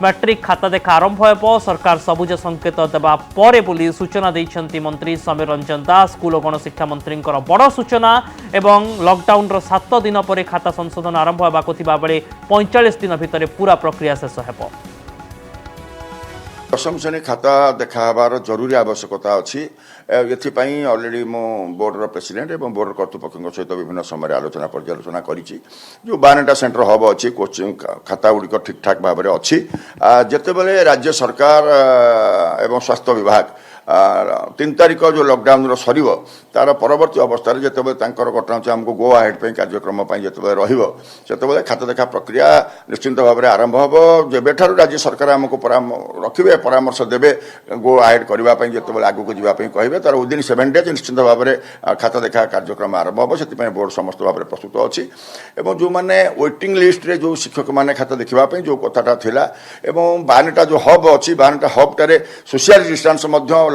Speaker 1: मैट्रिक खाता देखा आरंभ हेबो। सरकार सबुज संकेत देबा परे बोली सूचना दैछंती मंत्री समीर रंजन दास। स्कूल और गणशिक्षा मंत्री बड़ सूचना एवं लॉकडाउन 7 दिन पर खाता संशोधन आरंभ होबाको थिबा बेले 45 दिन भितर पूरा प्रक्रिया शेष हेबो।
Speaker 15: दशम श्रेणी खाता देखाबार जरूरी आवश्यकता अच्छी। एथिपाई ऑलरेडी मो बोर्डर प्रेसिडेंट और बोर्डर कर्तृपक्ष सहित विभिन्न समय आलोचना पर्यालोचना करी जो 12टा सेंटर हब अच्छी कोचिंग खाता गुड़िक ठीक ठाक भाव में अच्छी। जितेबाला राज्य सरकार एवं स्वास्थ्य विभाग 3 तारिख जो लॉकडाउन सर तार परवर्ती अवस्था जिते घटना आमको गो अहेड कार्यक्रम जिते रही खाता देखा प्रक्रिया निश्चिंत भाव में आरंभ हम। जेबेठारु राज्य सरकार आमको रखिए परामर्श देवे गो अहेड करने जिते आगू जावाई कहे तार विदिन 7 डेज निश्चिंत भाव में खाता देखा कार्यक्रम आरंभ हम। से बोर्ड समस्त भाव में प्रस्तुत अच्छी जो मैंने वेटिंग लिस्ट रे जो शिक्षक मैंने खाता देखापी जो कथाटा थिला 12टा जो हब अच्छी 12टा हब्टे सोशल डिस्टेंस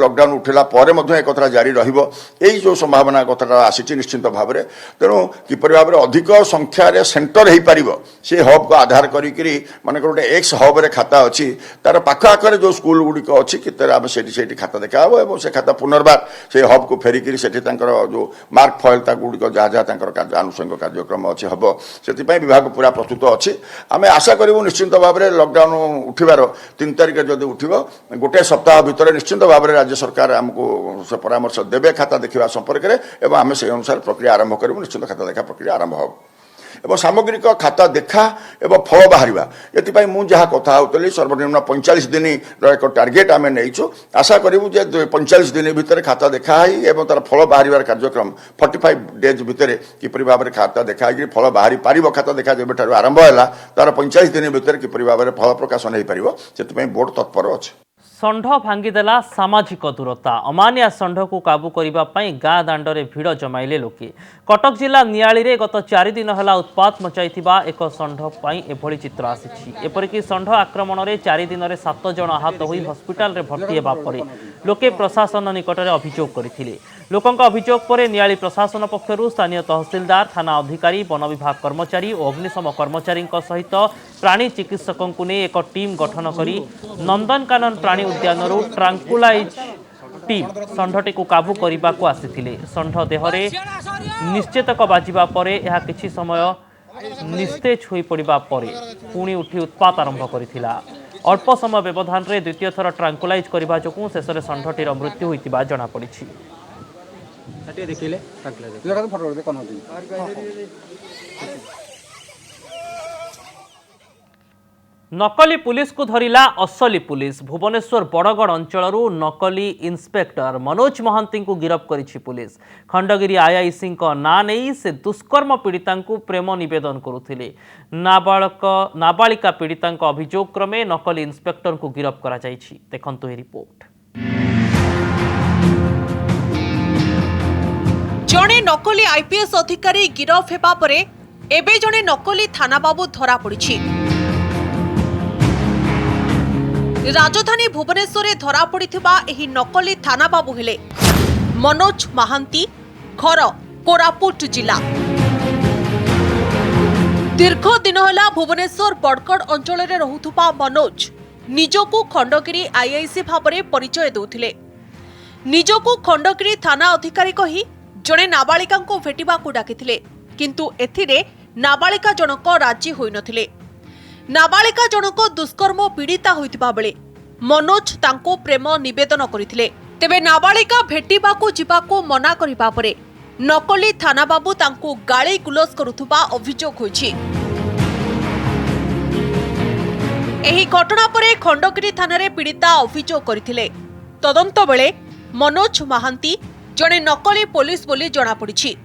Speaker 15: लॉकडाउन उठेला परे मध्य एक कथा जारी रहिबो। एई जो संभावना कथाटा आसीछि निश्चिंत भाव में तेणु किपरि भाव में अधिक संख्यार सेंटर हो पार से हब को आधार करी माने गोटे एक्स हब रे खाता अच्छी तार पाख आखरे जो स्कूल गुड़िक अच्छी कि खाता देखा और से खाता पुनर्बार से हब को फेरिकी से जो मार्क फॉयल गुड़िक जहाँ जहाँ आनुषंगिक कार्यक्रम अच्छी हम से विभाग पूरा प्रस्तुत अच्छी। आम आशा करूँ निश्चिंत भाव में लॉकडाउन उठिबार 3 तारिख जदि उठिबो गोटे सप्ताह भितर निश्चिंत भाव में राज्य सरकार आमको से परामर्श देवे खाता देखा संपर्क में एवं आम से अनुसार प्रक्रिया आरंभ करूँ। निश्चित खाता देखा प्रक्रिया आरंभ हो एवं सामग्रिक खाता देखा एवं फल बाहर ये मुझे जहाँ कथा होती सर्वनिम्न 45 दिन एक टार्गेट आम नहीं आशा करूँ जे 45 दिन भितर खाता देखाई एवं तार फल बाहर कार्यक्रम 45 डेज भितर किपरि भाव में खाता देखाई फल बाहरी पार खाता देखा जब आरंभ है तार 45 दिन भितर किपरि भाव में फल प्रकाशन हो पार से बोर्ड तत्पर अच्छे।
Speaker 1: षंढ भांगीदेला सामाजिक दूरता अमानिया षंढ को काबू करने गाँ दांडे भिड़ जमाइले लोके। कटक जिला नियाली रे गत 4 दिन है उत्पात मचाई एक षंढ एभली चित्र आसी। एपरिक षंढ आक्रमण में 4 दिन में 7 जन आहत हो हस्पिटाल रे भर्ती होगा पर लोके प्रशासन निकट में अभियोग करथिले। लोकंक अभियोग पर नियाली प्रशासन पक्षरु स्थानीय तहसीलदार थाना अधिकारी वन विभाग कर्मचारी और अग्निशम कर्मचारी सहित प्राणी चिकित्सकों को नहीं एक टीम गठन करी नंदनकानन प्राणी उद्यान ट्रांकुलाइज टीम षंढटी को काबू करने को आसी। षंढ देहरे निश्चेतक बाजिबा परे यह किछि समय निस्तेज हो पड़ा पर पुणी उठी उत्पात आरंभ करथिला। अल्प समय व्यवधान में द्वितीय थर ट्रांकुलाइज करने जो शेष में षंढटीर मृत्यु होता जमापड़ी। नकली पुलिस को धरिला असली पुलिस। भुवनेश्वर बड़गड़ अंचल नकली इंस्पेक्टर मनोज महांती को गिरफ्त करिछि पुलिस। खंडगिरी आईआईसी ना नहीं से दुष्कर्म पीड़िता प्रेम निवेदन करुथिले। नाबालिका पीड़िता अभियोग क्रमे नकली इंस्पेक्टर को गिरफ्त करा जायछि। देखंतु ए रिपोर्ट।
Speaker 14: जणे नकली आईपीएस अधिकारी गिरफ हेबा परे एबे जणे नकली थाना बाबू धरा पड़िछि। राजधानी भुवनेश्वर धरा पड़िथिबा एही नकली थाना बाबू हेले मनोज महांती, घर कोरापुट जिला। दीर्घ दिन होला भुवनेश्वर बड़गड़ अंचल रे रहुथुबा मनोज निजको खंडगिरी आईआईसी भाबरे परिचय देउथिले। निजको खंडगिरी थाना अधिकारी कही जणे नाबालिका को भेटिबा को डाकिथिले, किंतु एथिरे नाबालिका जनक राजी होई नथिले। नाबालिका जनक दुष्कर्म पीड़िता होइतिबा बेले मनोज तांको प्रेम निवेदन करिथिले। तेबे नाबालिका भेटिबाकू जिबाकू मना करिबा परे नकली थाना बाबू तांको गाली गुलस करुथुबा अभियोग होइछि। एही घटना परे खंडगिरी थाना पीड़िता अभियोग करथिले। तदंत बेले मनोज महांती जणे नकली पुलिस बोली जଣା पड़िछि।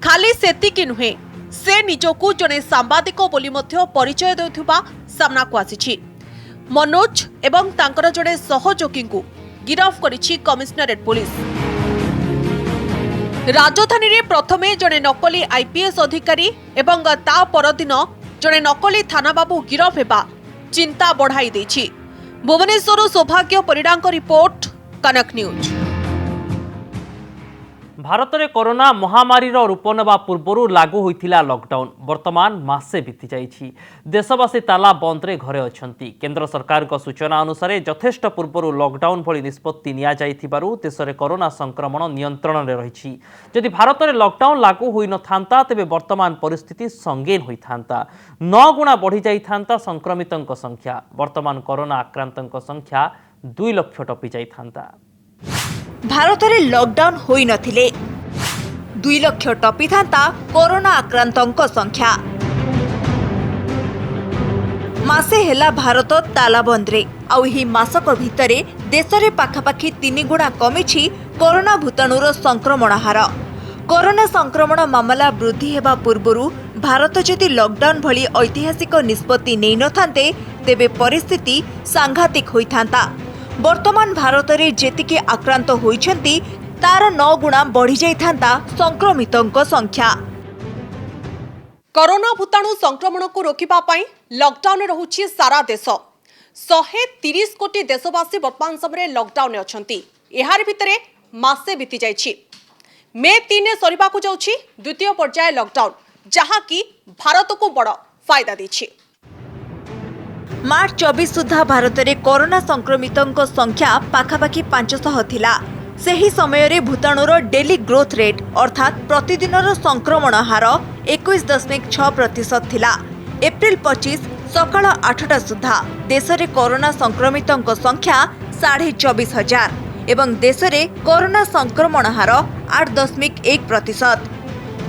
Speaker 14: खाली सेतिकी नुहे, से निजको जणे सांबादिक बोली मध्य परिचय देउथुबा सामना को आसीछि। मनोज एवं तांकर जणे सहयोगी को गिरफ्त करिछि कमिश्नरेट पुलिस। राजधानी रे प्रथमे जणे नकली आईपीएस अधिकारी एवं ता परदिन जणे नकली थाना बाबू गिरफ हेबा चिंता बढ़ाई दैछि। भुवनेश्वर सौभाग्य परिडांक रिपोर्ट, कनक न्यूज।
Speaker 1: भारत में कोरोना महामारी रूप नेबा पूर्व लागू होइथिला लॉकडाउन वर्तमान मासे बीती जाइछि। देशवासी ताला बंद रे घरे अछंती। केंद्र सरकार को सूचना अनुसार यथेष्ट पूर्व लॉकडाउन भली निष्पत्ति निया जाइथिबारु देश में कोरोना संक्रमण नियंत्रण में रहिछि। जदि भारत में लॉकडाउन लागू होई न थांता तेबे वर्तमान परिस्थिति संगीन होई थांता। 9 गुणा बढ़ी जाई थांता संक्रमितों संख्या। वर्तमान कोरोना आक्रांतों संख्या 2 लाख टपी जाई थांता।
Speaker 16: भारत में लॉकडाउन होई नथिले 2 लाख टपी थांता कोरोना आक्रांतों संख्या। मासे हेला भारत तालाबंद रे आउ ही मासक भितरे देश में पाखापाखि 3 गुणा कमिछि कोरोना भूताणुर संक्रमण हार। कोरोना संक्रमण मामला वृद्धि हेबा पूर्वरु भारत जदि लॉकडाउन भली ऐतिहासिक निष्पत्ति नै नथांते तेबे परिस्थिति सांघातिक होई थांता। वर्तमान भारत में जेतिके आक्रांत होइछंती तार 9 गुणा बढ़ी जाई थांता संक्रमितों संख्या।
Speaker 14: कोरोना भूताणु संक्रमण को रोकिबा पई लॉकडाउन रहुछि सारा देश। 130 कोटी देशवासी वर्तमान समय लॉकडाउन अछंती। एहार भितरे मासे बीती जाइछि। मे 3 सरिबा को जाउछि द्वितीय पर्याय लॉकडाउन, जहाँ की भारत को बड़ फायदा देछि।
Speaker 16: मार्च 24 सुधा भारत में कोरोना संक्रमितों संख्या पाखापाखि 500 थिला। सही समय रे भूताणुर डेली ग्रोथ रेट अर्थात प्रतिदिन संक्रमण हार 21.6% थिला। एप्रिल 25 सकाळ 8टा सुधा देश में कोरोना संक्रमितों संख्या 24,500 एवं देश में कोरोना संक्रमण हार 8.1%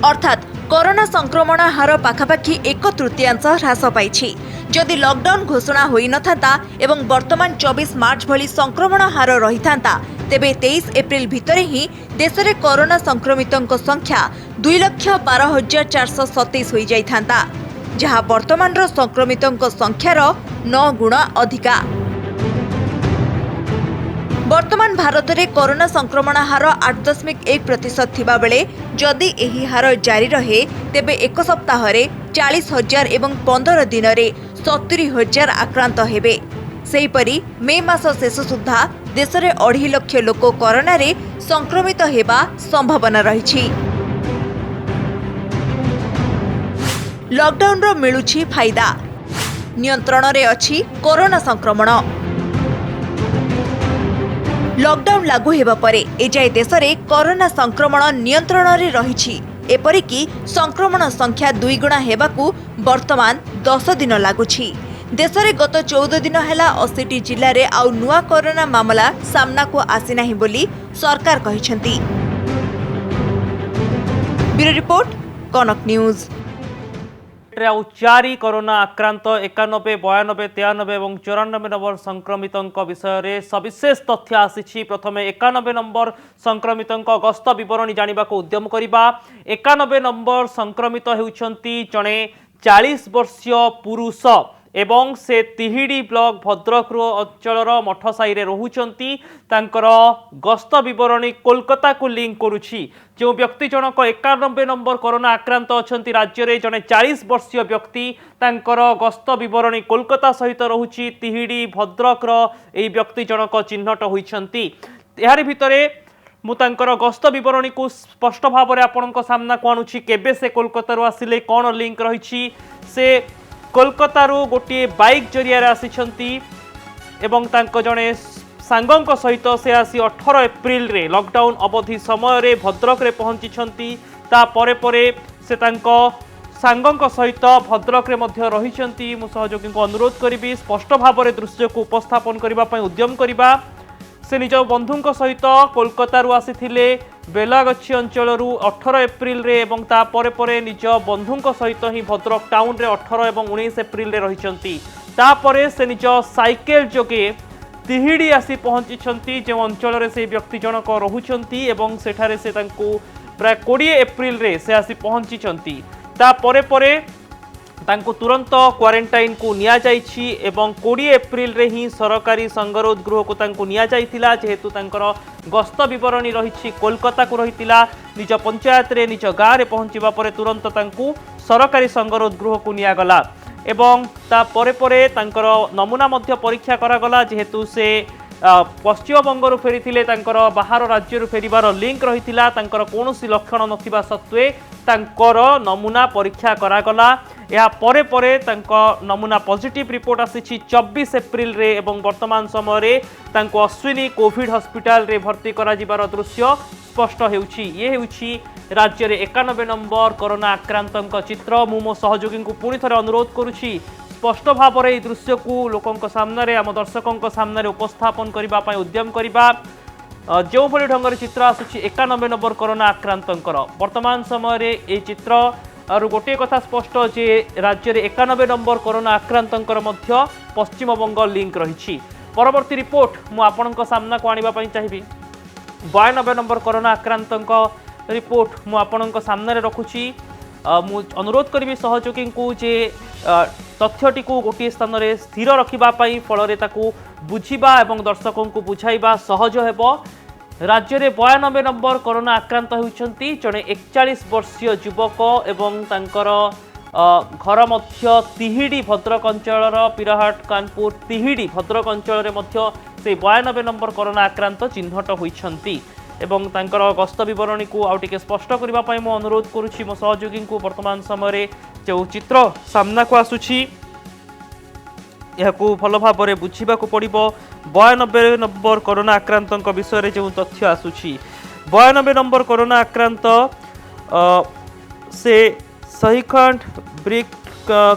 Speaker 16: अर्थात कोरोना संक्रमण हार पाखापाखि 1/3 ह्रास पाइछि। जदि लॉकडाउन घोषणा होई नथांता एवं वर्तमान 24 मार्च भली संक्रमण हार रही थांता तेबे 23 एप्रिल भितरे ही देश में कोरोना संक्रमितों संख्या 2,12,427 होई जाई थांता, जहां वर्तमान संक्रमितों संख्यार 9 गुणा अधिका। वर्तमान भारत में कोरोना संक्रमण हार 8.1% थिबा बेले जदि एही हार जारी रहे तेबे एक सप्ताह 40,000 एवं 15 दिन में 70,000 आक्रांत हेबे। सेहीपरि मे मास शेष सुधा देश में 2.5 लाख लोक कोरोना रे संक्रमित हेबा संभावना रही। लॉकडाउन रो मिलुछि फायदा, नियंत्रण रे अछि कोरोना संक्रमण। लॉकडाउन लागू हेबा परे एजाय देश में कोरोना संक्रमण नियंत्रण रे रहिछि। एपरिकी संक्रमण संख्या 2 गुणा हेबाकू वर्तमान 10 दिन लागुछि। देश में गत 14 दिन हैला 80 जिल्ला रे आउ नुआ कोरोना मामला सामना को आसी नाही बोली सरकार कहिसेंती। ब्यूरो रिपोर्ट, कनक न्यूज।
Speaker 1: आउ 4 कोरोना आक्रांत 91, 92, 93 और 94 नंबर संक्रमितों विषय में सविशेष तथ्य आसी। प्रथमे 91 नंबर संक्रमितों गस्त विवरणी जानिबा को उद्यम करिबा। 91 नंबर संक्रमित हेउछंती जणे 40 वर्षीय पुरुष एवं से तिहिडी ब्लॉक भद्रक अंचल मठ साई रे रहुचंती। तांकर गस्त विवरणी कोलकाता को लिंक करुछि। जो व्यक्ति जनक 91 नंबर कोरोना आक्रांत अछंती राज्य रे जने 40 वर्षीय व्यक्ति तांकर गस्त विवरणी कोलकाता सहित रहुछि। तिहिडी भद्रक एई व्यक्ति जनक चिन्हट होइछंती। एहारि भितरे मु तांकर गस्त विवरणी को स्पष्ट भाव में आपणक सामना को आणुछि। केबे से कोलकाता रो आसिले, कोन लिंक रहिछि। से कोलकाता गोटे बाइक जरिया आसिछंती एवं तांको जणे सांगंक सहित से आसी 18 एप्रिल रे लॉकडाउन अवधि समय रे भद्रक रे पहुंची। ता परे परे से तांको सांगंक सहित भद्रक रे मध्य रहिछंती। मु सहयोगी को अनुरोध करिबी स्पष्ट भाव में दृश्य को उपस्थापन करबा पई उद्यम करबा। से निज बंधुंक सहित कोलकाता आसीथिले बेलागछी अंचल 18 एप्रिल रे एवं ता परे परे निज बंधुंक सहित ही भद्रक टाउन रे 18 एवं 19 एप्रिल रे रहिछंती। ता परे से निज साइकेल जोगे तिहिडी आसी पहुंची। जो अंचल रे से व्यक्ति जनक रहुछंती एवं सेठारे से तांको प्राय 20 एप्रिल रे से आसी पहुंची। ता परे परे तांको तुरंत क्वारंटाइन को निया जाइछि एवं 20 एप्रिल रे ही सरकारी संगरोध गृह को तांको निया जाइथिला। जेहेतु तांकर गस्त विवरणी रहिछि कोलकाता को रहितिला। निज पंचायत रे निज गाँ रे पहुंचीबा परे तुरंत तांको सरकारी संगरोध गृह को निया गला एवं ता परे परे तांकर नमूना मध्य परीक्षा करा गला। जेहेतु से पश्चिम बंगरू फेरी तांकर बाहर राज्य फेरिबार लिंक रहितिला। तांकर कोनोसी लक्षण नथिबा सत्वे तांकर नमूना परीक्षा करागला। या परे परे तांको नमूना पॉजिटिव रिपोर्ट आसी 24 एप्रिल रे एवं वर्तमान समय रे तांको अश्विनी कोविड हॉस्पिटल रे भर्ती करा जिबार दृश्य स्पष्ट हेउछि। ये हेउछि राज्य रे 91 नंबर कोरोना आक्रांतक चित्र। मु मो सहयोगी को पुणी थरे अनुरोध करुछि स्पष्ट भाव में दृश्य को लोकों सामने आम दर्शकों सामने उपस्थापन करने उद्यम करवा। जो भली ढंग चित्र आसूची 91 नंबर कोरोना आक्रांतंकर वर्तमान समय ये चित्र और गोटे कथा स्पष्ट जे राज्य में 91 नंबर कोरोना आक्रांतंकर मध्य पश्चिम बंग लिंक रही। परवर्ती रिपोर्ट मु आपणक सामना को आनिबा पई चाहिबी। 92 नंबर कोरोना आक्रांतंक रिपोर्ट मु आपणक सामने रखुची। मु अनुरोध करी सहयोगी को जे तथ्यटी को गोटे स्थान में स्थिर रखापी फल बुझा और दर्शकों को बुझाइबा सहज हेब। राज्य में 92 नंबर कोरोना आक्रांत होती जड़े 41 वर्षीय युवक एवं तांकर घर मध्य तिहिडी भद्रक अंचल पीरहाट कानपुर तिहिडी भद्रक अंचल से 92 नंबर कोरोना आक्रांत चिन्हट होती एवं तांकर गस्त विवरणी को आउ टिके स्पष्ट करने मु अनुरोध करुछि मो सहयोगी को। वर्तमान समय जो चित्र सामना को आसुछि यह भल भाव में बुझा पड़ो। 92 नंबर कोरोना आक्रांत विषय में जो तथ्य आसुछि 92 नंबर कोरोना आक्रांत से सहीखंड ब्रिक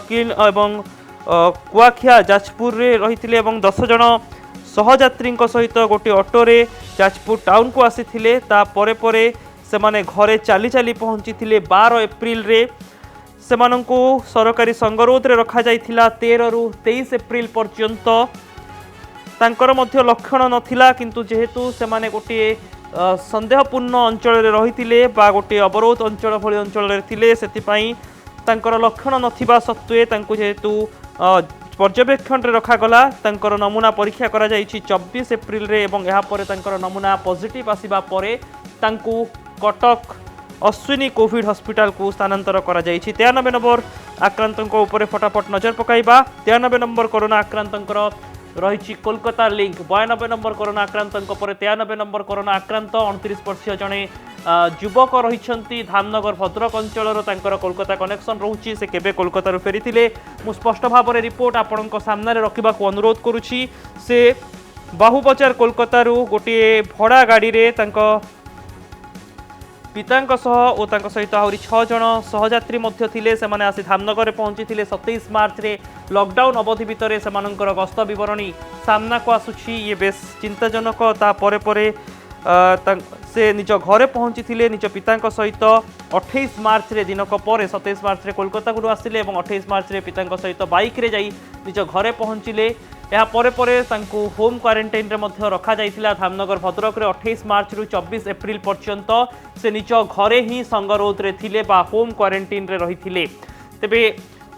Speaker 1: किल एवं कुआखिया जाजपुर रे रही 10 जन सहयात्री सहित गोटे ऑटोरे जाजपुर टाउन को आसी तापर से माने घरे चली चली पहुंची 12 एप्रिल रे से सरकारी संगरोध रे रखा जाइथिला। 13 रु 23 एप्रिल पर्यंत तांकर मध्य लक्षण नथिला किंतु जेहेतु से माने गोटे संदेहपूर्ण अंचल रे रहिथिले बा गोटे अवरोध अंचल भली अंचल रे थिले सेति पई तांकर लक्षण नथिबा सत्वे तांको जेहेतु पर्यवेक्षण रे रखागला तांकर नमूना परीक्षा करा जायछि 24 एप्रिल रे एवं यहाँ पर तांकर नमूना पॉजिटिव आसिबा परे तांकु कटक अश्विनी कोविड हॉस्पिटल को स्थानांतर करा जायछि 93 नंबर आक्रांतक उपरे फटाफट नजर पकाइबा 93 नंबर कोरोना आक्रांतकर रही कोलकाता लिंक 92 नंबर कोरोना आक्रांतक पर 93 नंबर कोरोना आक्रांत 29 वर्षीय जड़े युवक रही धामनगर भद्रक अंचल कोलकाता कनेक्शन रोचे से केबे कोलकाता फेरी मु स्पष्ट भाव में रिपोर्ट आपण सामने रखा अनुरोध करुच्ची से बाहुबजार कोलकाता गोटे भड़ा गाड़ी रे पिता सहित आहरी 6 जन सहयात्री से आसी धामनगर पहुंची 27 मार्च रे लॉकडाउन अवधि भितर से गस्त बरणी सामना को आसुछि ये बेस चिंताजनक तापर से निज घरे पहुंची निज पिता सहित 28 मार्च रे दिनक पर 27 मार्च रे कोलकाता को आसिले 28 मार्च रे पिता सहित बाइक रे जाई निज घरे पहुंचिले या परे परे तांकु होम क्वारंटाइन रे मध्य रखा जाइथिला धामनगर भद्रक रे 28 मार्च रु 24 एप्रिल पर्यंत से निज घरे ही संगरोध रे थिले बा होम क्वारंटाइन रे रहिथिले तेबे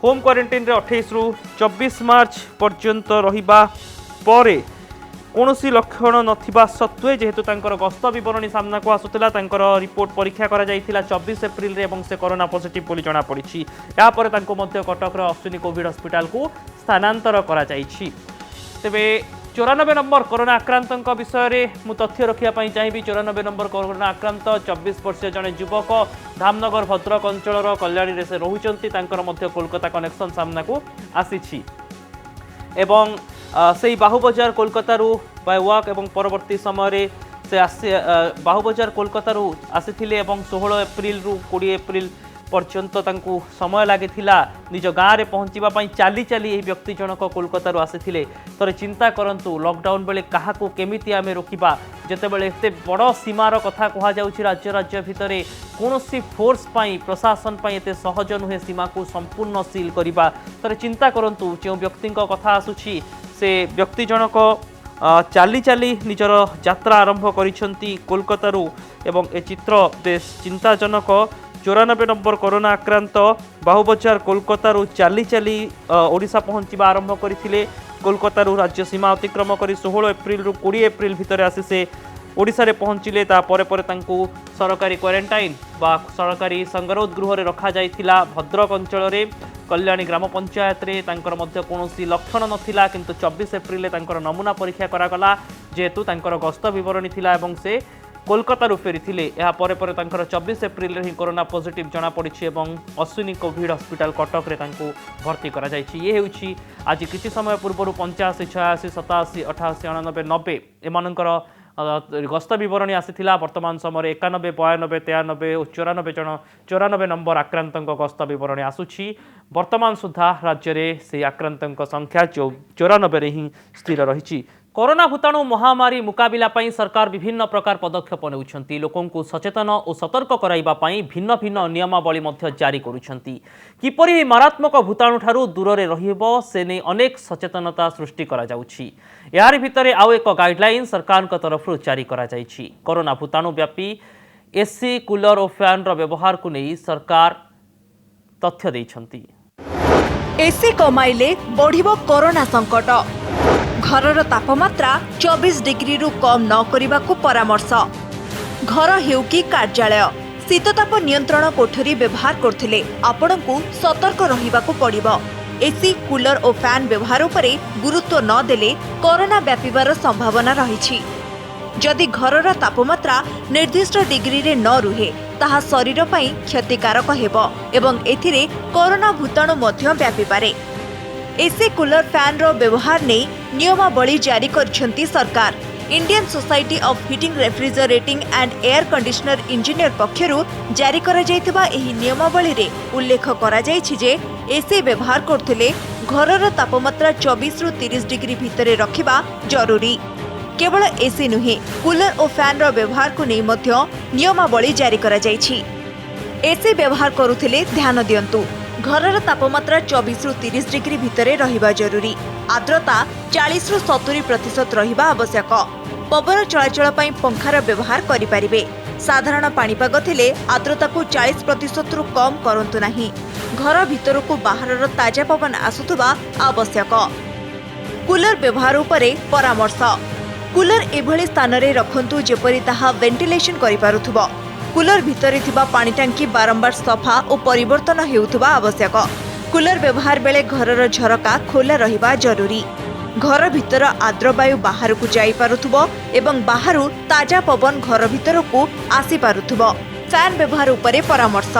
Speaker 1: होम क्वारंटाइन रे 28 रु 24 मार्च पर्यंत रहिबा परे कौनसी लक्षण नथिबा सत्वे जेहेतु तांकर गस्त विवरणी सामना को आसुतला तांकर रिपोर्ट परीक्षा करा जाइथिला 24 एप्रिल रे एवं से कोरोना पॉजिटिव बोली जणा पड़िछि या परे तांको मध्य कटक रो अश्विनी कोविड हॉस्पिटल को स्थानांतर करा जाइछि तेबे 94 नंबर कोरोना आक्रांतक विषय रे मु तथ्य रखिया चाहिए 94 नंबर कोरोना आक्रांत 24 वर्षीय जड़े युवक धामनगर भद्रक अंचल कल्याणी रे से रहुचंती तांकर मध्य कोलकाता कनेक्शन सामना को आसीछि एवं से बाहुबजार कोलकाता बाय वॉक एवं परवर्ती समय से बाहुबजार कोलकाता आसी 16 एप्रिल रु 20 एप्रिल पर्यंत तांकु समय लगी निज गाँव में पहुँचापी चली चली यह व्यक्ति जनक कोलकाता आसी तर चिंता करंतु लॉकडाउन बेले क्या केमिति आमे रोकिबा जेतेबेले एते बड़ सीमार कथा कहा जाउछि राज्य राज्य भितरे कौनसी फोर्स पाई प्रशासन पाई एते सहज नुहे सीमा को संपूर्ण सील करिबा तर चिंता करंतु जो व्यक्ति कथा आसुछि से व्यक्ति जनक चाली चाली निजर यात्रा आरंभ करिसंती कोलकाता एवं ए चित्र बेस चिंताजनक 94 नंबर कोरोना आक्रांत बाहुबजार कोलकाता चाली चाली ओडिशा पहुँचवा आरंभ करते कोलकाता राज्य सीमा अतिक्रम कर 16 एप्रिल रु 20 एप्रिल भितर आसी से ओडिशा रे पहुँचिले सरकारी क्वारंटाइन बा सरकारी संगरोध गृह रे रखा जाइथिला भद्रक अंचल रे कल्याणी ग्राम पंचायत रे तांकर मध्य कोनोसी लक्षण नथिला किंतु 24 एप्रिल रे तांकर नमूना परीक्षा करागला जेहेतु तांकर गस्त विवरणी थिला एवं से कोलकाता फेरी 24 एप्रिल रे ही कोरोना पॉजिटिव जना पड़ी अश्विनी कोविड हॉस्पिटल कटक रे तांको भर्ती करा जायछि ये हेउछि आज किछि समय पूर्व 85 86 87 88 89 90 एमानकर गस्त विवरणी आसीथिला वर्तमान समय 91 92 93 और 94 जन 94 नंबर आक्रांतक गस्त विवरणी आसुछि वर्तमान सुधा राज्य में से आक्रांतक संख्या 94 रे ही स्थिर रही कोरोना भूताणु महामारी मुकाबिला पाई सरकार विभिन्न प्रकार पदक्षेप नेउछंती लोकों को सचेतन और सतर्क कराइबा पाई भिन्न भिन्न नियमावली मध्य जारी करुछंती किपरि मारात्मक भूताणु ठारू दूर रे रहिबो से नै अनेक सचेतनता सृष्टि करा जाउछि यार भितरे आउ एक गाइडलाइन सरकार का तरफ जारी करा जाइछि कोरोना भूताणु व्यापी एसी कूलर और फैन रो व्यवहार को नै सरकार तथ्य दैछंती
Speaker 16: एसी कमाइले बढ़िबो कोरोना संकट घरर तापमात्रा 24 डिग्री रु कम न करिबा को परामर्श घर हेउ कि कार्यालय शीतताप नियंत्रण कोठरी व्यवहार करथिले आपणकु सतर्क रहिबाकू पड़िबो एसी कूलर और फैन व्यवहार उपरे गुरुत्व न देले कोरोना व्यापिबार संभावना रहिछि जदि घरर तापमात्रा निर्दिष्ट डिग्री रे न रुहे ताहा शरीर पई क्षतिकारक हेबो एवं एथिरे कोरोना भूताणु मध्य व्यापी पारे एसी कूलर फैन रो व्यवहार ने नियमावली जारी करछंती सरकार Indian society of heating refrigerating and air conditioner engineer पक्षरु जारी करा जायतिबा एही नियमावली रे उल्लेख करा जायछि जे एसी व्यवहार करथिले घरर तापमात्रा 24 रु 30 डिग्री भितरे रखिबा जरूरी केवल एसी नुहे कूलर और फैन रो व्यवहार को नै मध्य नियमावली जारी करा जायछि एसी व्यवहार करुथिले ध्यान दियंतु घरर तापमात्रा 24 रु 30 डिग्री भितरे रहिबा जरूरी आर्द्रता 40 रु 70% रहिबा आवश्यक पवन चलाचल पई पंखार व्यवहार करि परिबे साधारण पाणीपाग थिले आर्द्रता को 40% रु कम करंतु नाही घर भितर को बाहर ताजा पवन आसुथबा आवश्यक। कूलर व्यवहार उपरे परामर्श। कूलर एभली स्थान रे रखंतु जेपरि ताहा वेंटिलेशन करि पारुथबो। कूलर भितरे थिबा पानी टांकी बारंबार सफा और परिवर्तन हेउथबा आवश्यक। कूलर व्यवहार बेले घरर झरका खोला रहिबा जरूरी। घर भितर आर्द्र वायु बाहर को जाई पारुथबो एवं बाहरु ताजा पवन घर भितर को आसी पारुथबो। फैन व्यवहार उपरे परामर्श।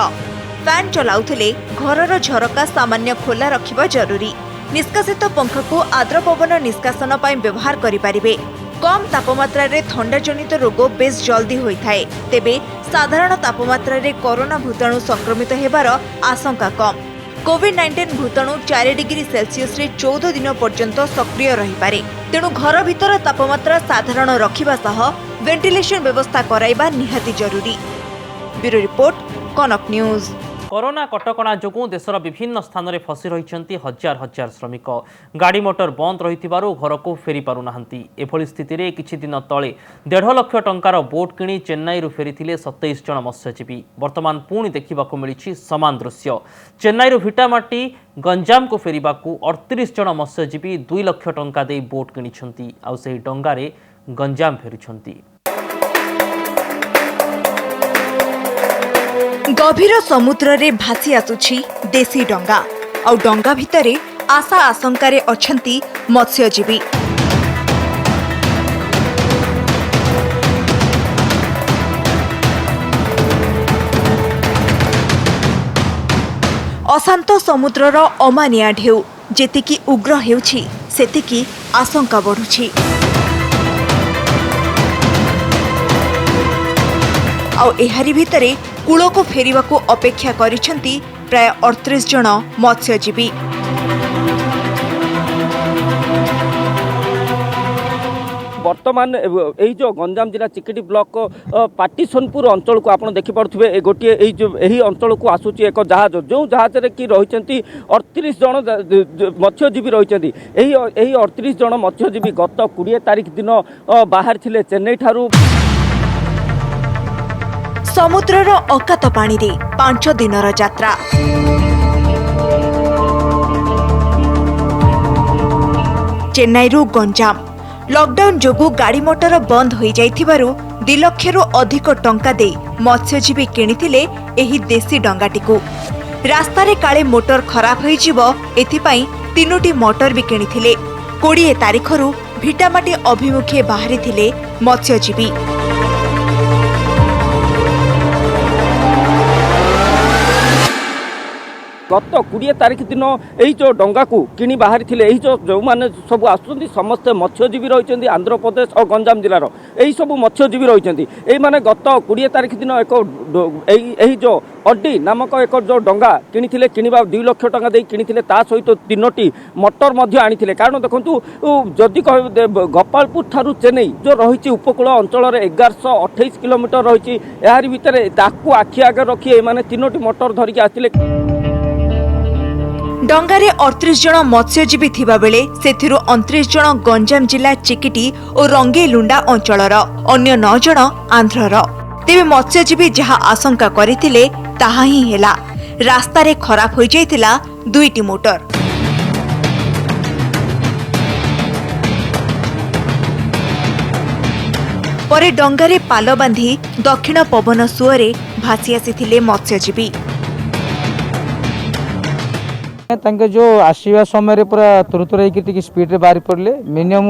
Speaker 16: फैन चलाउथिले घरर झरका सामान्य खोला रखिबा जरूरी। निष्कासित पंखा को आर्द्र पवन निष्कासन पई व्यवहार करि परिबे। कम तापमात्रा रे थंडा जनित रोग बेस जल्दी होइथाय। तेबे साधारण तापमात्रा रे कोरोना भूताणु संक्रमित हेबार आशंका कम। कोविड-19 भूताणु 4 डिग्री सेल्सियस रे 14 दिन पर्यंत सक्रिय रही पारे। तेणु घर भीतर तापमात्रा साधारण रखिबा सह वेंटिलेशन व्यवस्था कराइबा निहाती जरूरी। ब्यूरो रिपोर्ट, कनक न्यूज।
Speaker 1: कोरोना कटकणा जोगुं देशर विभिन्न स्थान में फसी रही हजार हजार श्रमिक। गाड़ी मोटर बंद रही घर को फेरी पारु नाहंती। एभली स्थिति में किछि दिन तले 1.5 लाख टंकार बोट किणी चेन्नई फेरी 27 जन मत्स्यजीवी। वर्तमान पुणी देखा मिली समान दृश्य। चेन्नई भिटामाटी गंजाम को फेरिबा 38 जन मत्स्यजीवी 2 लाख टंका दे बोट किणी आउ सेही डंगारे गंजाम फेरुछंती।
Speaker 16: गभीर समुद्र रे भासी आसुछि देसी डंगा और डंगा भितरे आशा आशंकारे अछंती मत्स्यजीवी। अशांत समुद्रर अमानिया ढेउ जेतिकी उग्र हेउछि सेतिकी आशंका बढ़ुछि। आउ एहारी भितरे कूल को फेरिबा को अपेक्षा करिसेंती प्राय 38 जन मत्स्यजीवी।
Speaker 17: वर्तमान यही जो गंजाम जिला चिकिटी ब्लॉक पाटिसनपुर अंचल को आप देखिपे गोटे यही अंचल को आसूची एक जहाज जो जहाज कि रही 38 जन मत्स्यजीवी रही। 38 जन मत्स्यजीवी गत 20 तारिख दिन बाहर थिले चेन्नई ठारू।
Speaker 16: समुद्रर अकात पानी रे 5 दिनर यात्रा। चेन्नई रु गंजाम लॉकडाउन जोगु गाड़ी मोटर बंद हो जाइथिबारु 2 लाख रु अधिक टंका दे मत्स्यजीवी किनिथिले एही देसी डंगाटिकु। रास्ता रे काले मोटर खराब होई जिवो एथिपाई 3टी मोटर भी किनिथिले। 20 तारिखरु भिटामाटी अभिमुखे बाहरी थिले मत्स्यजीवी।
Speaker 17: गत 20 तारिख दिन यही जो डंगा को किणी बाहरी थिले यही जो माने सब आसुचंती समस्त मत्स्यजीवी रही आंध्र प्रदेश और गंजाम जिलार यही सब मत्स्यजीवी रही। यही माने गत 20 तारिख दिन एक यही जो अड्डी नामक एक जो डंगा किणी किणवा 2 लाख टंका दे किणी ता सहित 3टी मोटर मध्य आनी। कारण देखु जदि गोपालपुर ठारू चेन्नई जो रही उपकूल अंचल 1128 किलोमीटर रही। यार भितर आखि आगे रखी माने 3टी मोटर धरिकी आसिले।
Speaker 16: डंगारे 38 जन मत्स्यजीवी थिबा बेले सेथिरु 29 जन गंजाम जिला चिकिटी और रंगेलुंडा अंचलर, अन्य 9 जन आंध्रर। तेबे मत्स्यजीवी जहा आशंका करिथिले ताहा ही हेला। रास्ता रे खराब होई जाइतिला 2टी मोटर। परे डंगारे पाल बांधी दक्षिण पवन सुअरे भासी आसीथिले मत्स्यजीवी।
Speaker 18: तांके जो आसीबा समय पूरा तुरतुर होकर स्पीड रे बाहरी पड़े मिनिमम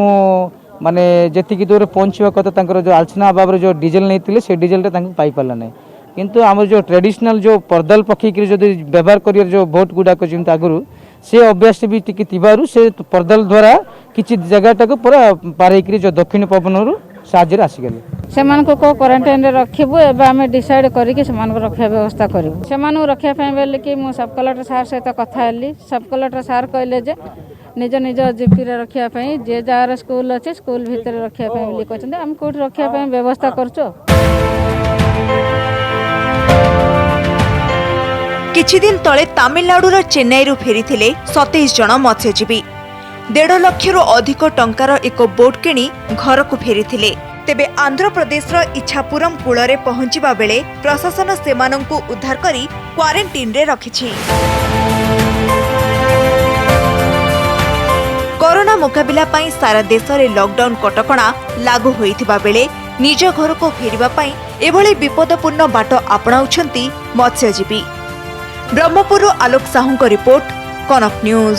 Speaker 18: माने जी दूर पहुँचवा कथा तांकर जो आलचना अभाव जो डीजेल नहीं से डीजेल पाई पारा ना। किंतु आम जो ट्रेडिशनल जो परदल पकईकि जो व्यवहार कर जो बोट गुड़ाक जमी आगु से अभ्यास भी टी से परदल द्वारा किसी जगह पूरा पार जो दक्षिण पवन साहाଯ୍ୟରେ ଆସିଗଲେ।
Speaker 19: ସେମାନଙ୍କୁ କ୍ୱାରେଣ୍ଟାଇନରେ ରଖିବୁ। ଏବେ ଆମେ ଡିସାଇଡ୍ କରିକି ସେମାନଙ୍କୁ ରଖିବା ବ୍ୟବସ୍ଥା କରିବୁ। ସେମାନଙ୍କୁ ରଖିବା ପାଇଁ ବୋଲିକି ମୁଁ ସବ୍ କଲେକ୍ଟର ସାର୍ ସହିତ କଥା ହେଲି। ସବ୍ କଲେକ୍ଟର ସାର୍ କହିଲେ ଯେ ନିଜ ନିଜ ଜିପିରେ ରଖିବା ପାଇଁ ଯେ ଯାହାର ସ୍କୁଲ ଅଛି ସ୍କୁଲ ଭିତରେ ରଖିବା ପାଇଁ ବୋଲି କହିଛନ୍ତି। ଆମେ କୋଉଠି ରଖିବା ପାଇଁ ବ୍ୟବସ୍ଥା କରୁଛୁ।
Speaker 16: କିଛି ଦିନ ତଳେ ତାମିଲନାଡୁର ଚେନ୍ନାଇରୁ ଫେରିଥିଲେ 27 ଜଣ ମତ୍ସ୍ୟଜୀବୀ। 1.5 ଲକ୍ଷରୁ ଅଧିକ ଟଙ୍କାର ଏକ ବୋଟ୍ କିଣି ଘରକୁ ଫେରିଥିଲେ। तेबे आंध्र प्रदेशर इच्छापुरम कूଳରେ पहुंचीबा बेले प्रशासन सेमानंकु उद्धार करी क्वारंटाइन रे रखिछि। कोरोना मुकाबिला पई सारा देश रे लॉकडाउन कटकणा लागू होइथिबा बेले निज घर को फेरिबा पई एभली विपदपूर्ण बाट अपनाउछंती मत्स्यजीवी। ब्रह्मपुर आलोक साहू को रिपोर्ट, कनक न्यूज।